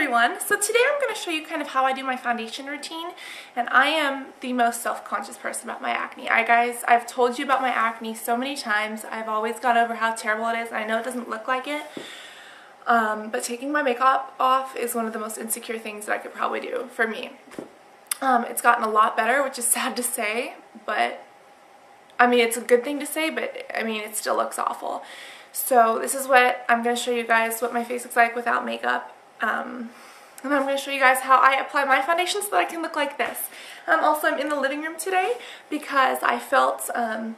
everyone. So today I'm going to show you kind of how I do my foundation routine, and I am the most self-conscious person about my acne. I've told you about my acne so many times. I've always gone over how terrible it is. I know it doesn't look like it, but taking my makeup off is one of the most insecure things that I could probably do for me. It's gotten a lot better, which is sad to say, but I mean, it's a good thing to say, but I mean, it still looks awful. So this is what I'm going to show you guys what my face looks like without makeup. And I'm going to show you guys how I apply my foundation so that I can look like this. Also, I'm in the living room today because I felt that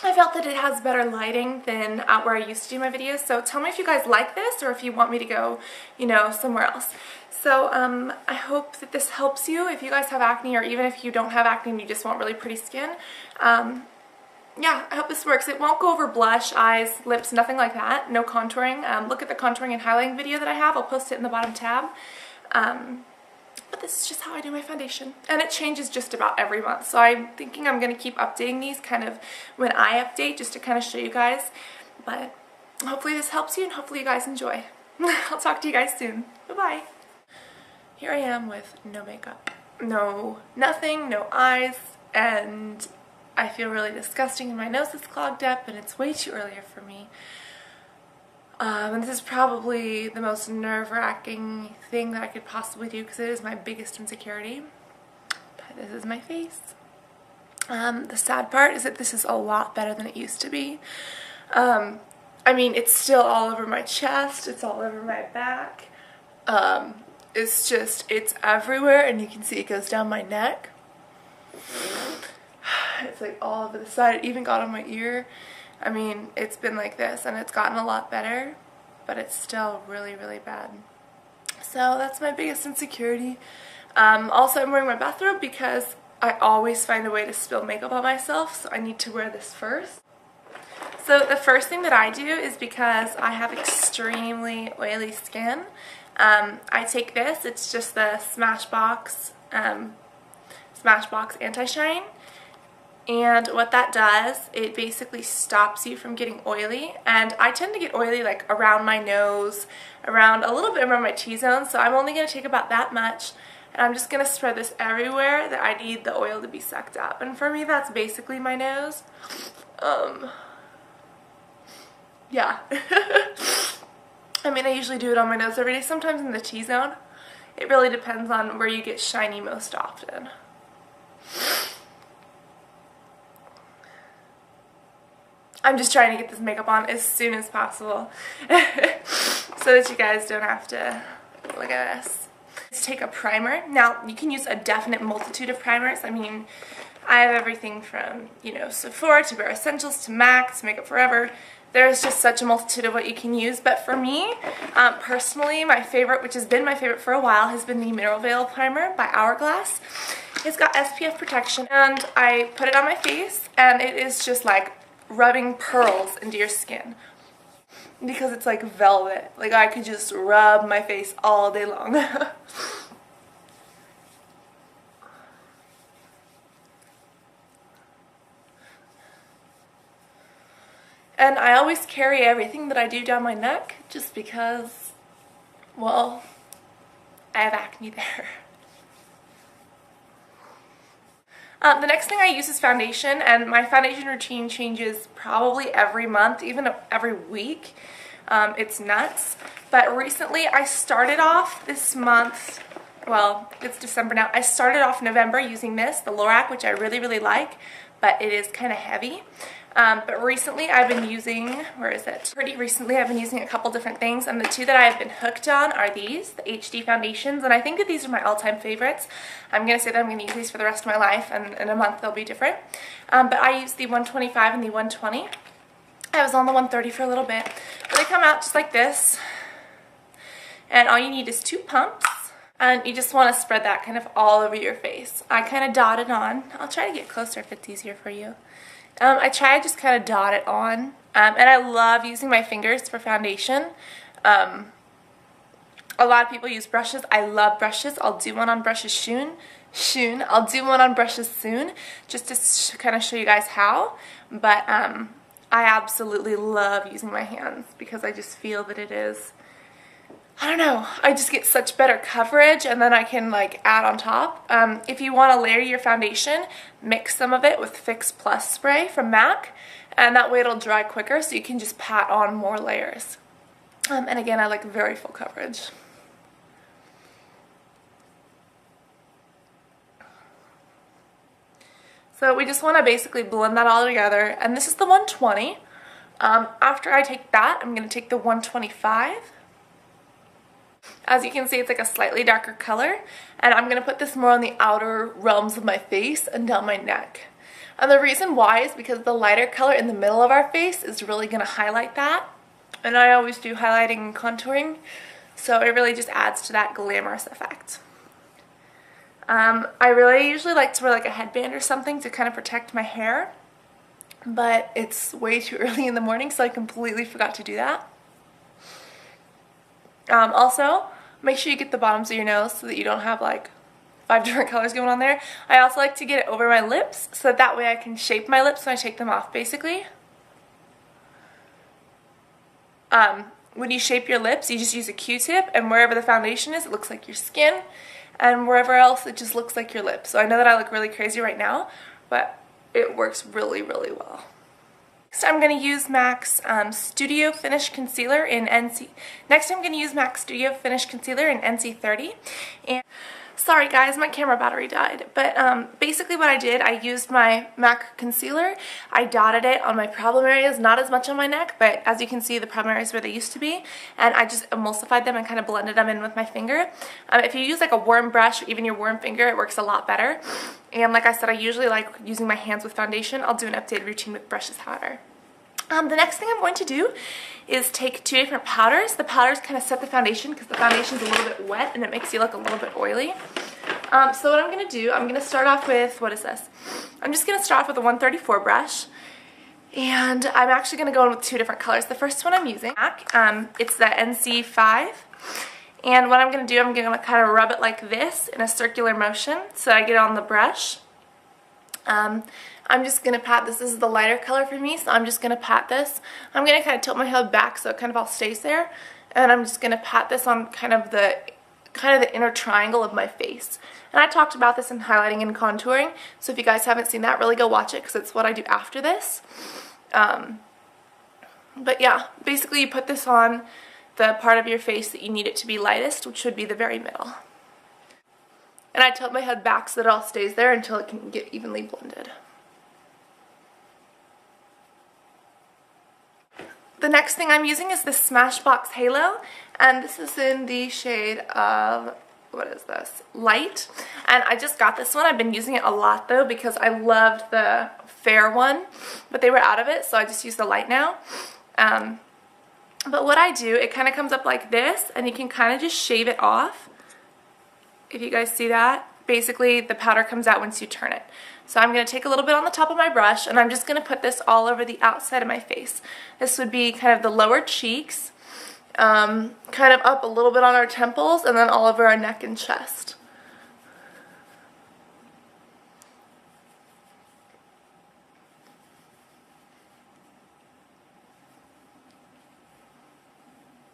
it has better lighting than out where I used to do my videos. So tell me if you guys like this or if you want me to go, you know, somewhere else. So I hope that this helps you if you guys have acne, or even if you don't have acne and you just want really pretty skin. Yeah, I hope this works. It won't go over blush, eyes, lips, nothing like that. No contouring. Look at the contouring and highlighting video that I have. I'll post it in the bottom tab. But this is just how I do my foundation. And it changes just about every month. So I'm thinking I'm going to keep updating these kind of when I update, just to kind of show you guys. But hopefully this helps you and hopefully you guys enjoy. I'll talk to you guys soon. Bye-bye. Here I am with no makeup. No, nothing, no eyes, and I feel really disgusting and my nose is clogged up and it's way too early for me. And this is probably the most nerve-wracking thing that I could possibly do because it is my biggest insecurity. But this is my face. The sad part is that this is a lot better than it used to be. I mean, it's still all over my chest, it's all over my back. It's everywhere, and you can see it goes down my neck. It's like all over the side. It even got on my ear. I mean, it's been like this and it's gotten a lot better, but it's still really, really bad. So that's my biggest insecurity. Also, I'm wearing my bathrobe because I always find a way to spill makeup on myself, so I need to wear this first. So the first thing that I do is, because I have extremely oily skin, I take this. It's just the Smashbox Anti-Shine. And what that does, it basically stops you from getting oily. And I tend to get oily like around my nose, around a little bit around my T-zone, so I'm only going to take about that much. And I'm just going to spread this everywhere that I need the oil to be sucked up. And for me, that's basically my nose. Yeah. I mean, I usually do it on my nose every day, sometimes in the T-zone. It really depends on where you get shiny most often. I'm just trying to get this makeup on as soon as possible so that you guys don't have to look at this. Let's take a primer. Now, you can use a definite multitude of primers. I mean, I have everything from, you know, Sephora to Bare Essentials to MAC to Makeup Forever. There's just such a multitude of what you can use. But for me, personally, my favorite, which has been my favorite for a while, has been the Mineral Veil Primer by Hourglass. It's got SPF protection, and I put it on my face, and it is just like rubbing pearls into your skin because it's like velvet. Like, I could just rub my face all day long. And I always carry everything that I do down my neck just because, well, I have acne there. The next thing I use is foundation, and my foundation routine changes probably every month, even every week. It's nuts. But recently I started off this month, well, it's December now, I started off November using this, the Lorac, which I really, really like, but it is kind of heavy. But recently I've been using, Pretty recently I've been using a couple different things, and the two that I've been hooked on are these, the HD foundations, and I think that these are my all-time favorites. I'm going to say that I'm going to use these for the rest of my life, and in a month they'll be different. But I use the 125 and the 120. I was on the 130 for a little bit. But they come out just like this, and all you need is 2 pumps. And you just want to spread that kind of all over your face. I kind of dot it on. I'll try to get closer if it's easier for you. I try to just kind of dot it on. And I love using my fingers for foundation. A lot of people use brushes. I love brushes. I'll do one on brushes soon. I'll do one on brushes soon, just to kind of show you guys how. But I absolutely love using my hands because I just feel that it is I don't know, I just get such better coverage, and then I can like add on top. If you want to layer your foundation, mix some of it with Fix Plus spray from MAC, and that way it'll dry quicker, so you can just pat on more layers. And again, I like very full coverage. So we just want to basically blend that all together, and this is the 120. After I take that, I'm going to take the 125. As you can see, it's like a slightly darker color, and I'm going to put this more on the outer realms of my face and down my neck. And the reason why is because the lighter color in the middle of our face is really going to highlight that. And I always do highlighting and contouring, so it really just adds to that glamorous effect. I really usually like to wear like a headband or something to kind of protect my hair, but it's way too early in the morning, so I completely forgot to do that. Also, make sure you get the bottoms of your nose so that you don't have like 5 different colors going on there. I also like to get it over my lips so that way I can shape my lips when I take them off, basically. When you shape your lips, you just use a Q-tip, and wherever the foundation is, it looks like your skin, and wherever else, it just looks like your lips. So I know that I look really crazy right now, but it works really, really well. Next, I'm going to use MAC's Studio Finish Concealer in NC. Next, I'm going to use MAC's Studio Finish Concealer in NC30. And sorry guys, my camera battery died. But basically what I did, I used my MAC concealer. I dotted it on my problem areas, not as much on my neck, but as you can see, the problem areas where they used to be. And I just emulsified them and kind of blended them in with my finger. If you use like a warm brush or even your warm finger, it works a lot better. And like I said, I usually like using my hands with foundation. I'll do an updated routine with brushes, however. The next thing I'm going to do is take 2 different powders. The powders kind of set the foundation because the foundation is a little bit wet and it makes you look a little bit oily. So what I'm going to do, I'm going to start off with, what is this? I'm just going to start off with a 134 brush. And I'm actually going to go in with 2 different colors. The first one I'm using, it's the NC5. And what I'm going to do, I'm going to kind of rub it like this in a circular motion so I get it on the brush. I'm just going to pat this. This is the lighter color for me, so I'm just going to pat this. I'm going to kind of tilt my head back so it kind of all stays there. And I'm just going to pat this on kind of the inner triangle of my face. And I talked about this in highlighting and contouring, so if you guys haven't seen that, really go watch it because it's what I do after this. But yeah, basically you put this on the part of your face that you need it to be lightest, which would be the very middle. And I tilt my head back so that it all stays there until it can get evenly blended. The next thing I'm using is the Smashbox Halo, and this is in the shade of, what is this? Light. And I just got this one. I've been using it a lot though because I loved the fair one, but they were out of it, so I just use the light now. But what I do, it kind of comes up like this, and you can kind of just shave it off. If you guys see that, basically the powder comes out once you turn it. So I'm going to take a little bit on the top of my brush, and I'm just going to put this all over the outside of my face. This would be kind of the lower cheeks, kind of up a little bit on our temples, and then all over our neck and chest.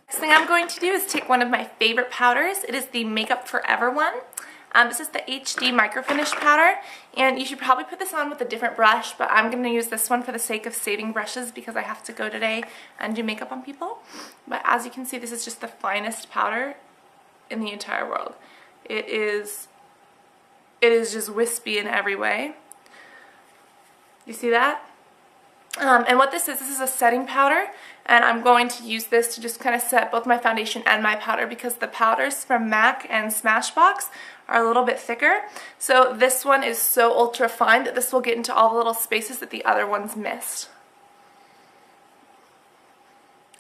Next thing I'm going to do is take one of my favorite powders. It is the Makeup Forever one. This is the HD Micro Finish powder, and you should probably put this on with a different brush, but I'm going to use this one for the sake of saving brushes because I have to go today and do makeup on people. But as you can see, this is just the finest powder in the entire world. It is just wispy in every way. You see that? And what this is a setting powder, and I'm going to use this to just kind of set both my foundation and my powder because the powders from MAC and Smashbox are a little bit thicker. So this one is so ultra fine that this will get into all the little spaces that the other ones missed.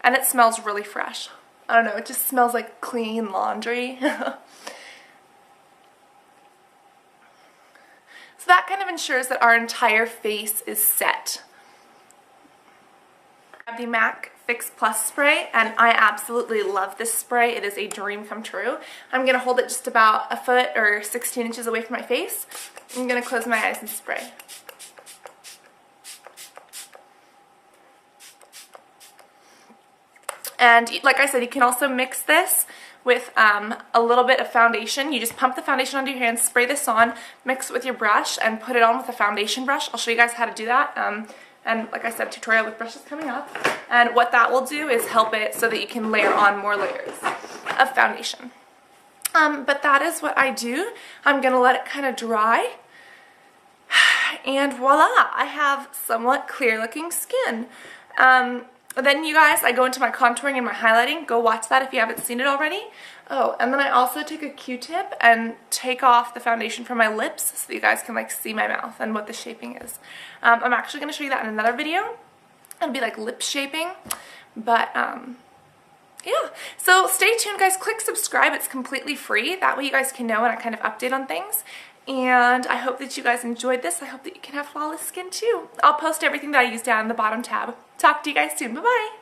And it smells really fresh. I don't know, it just smells like clean laundry. So that kind of ensures that our entire face is set. I have the MAC Fix Plus spray, and I absolutely love this spray. It is a dream come true. I'm going to hold it just about a foot or 16 inches away from my face. I'm going to close my eyes and spray. And like I said, you can also mix this with a little bit of foundation. You just pump the foundation onto your hands, spray this on, mix it with your brush, and put it on with a foundation brush. I'll show you guys how to do that. And like I said, tutorial with brushes coming up. And what that will do is help it so that you can layer on more layers of foundation. But that is what I do. I'm going to let it kind of dry. And voila, I have somewhat clear looking skin. Then you guys, I go into my contouring and my highlighting. Go watch that if you haven't seen it already. Oh, and then I also take a Q-tip and take off the foundation from my lips so you guys can like see my mouth and what the shaping is. I'm actually going to show you that in another video. It'll be like lip shaping. But yeah, so stay tuned guys. Click subscribe. It's completely free. That way you guys can know when I kind of update on things. And I hope that you guys enjoyed this. I hope that you can have flawless skin too. I'll post everything that I use down in the bottom tab. Talk to you guys soon. Bye-bye.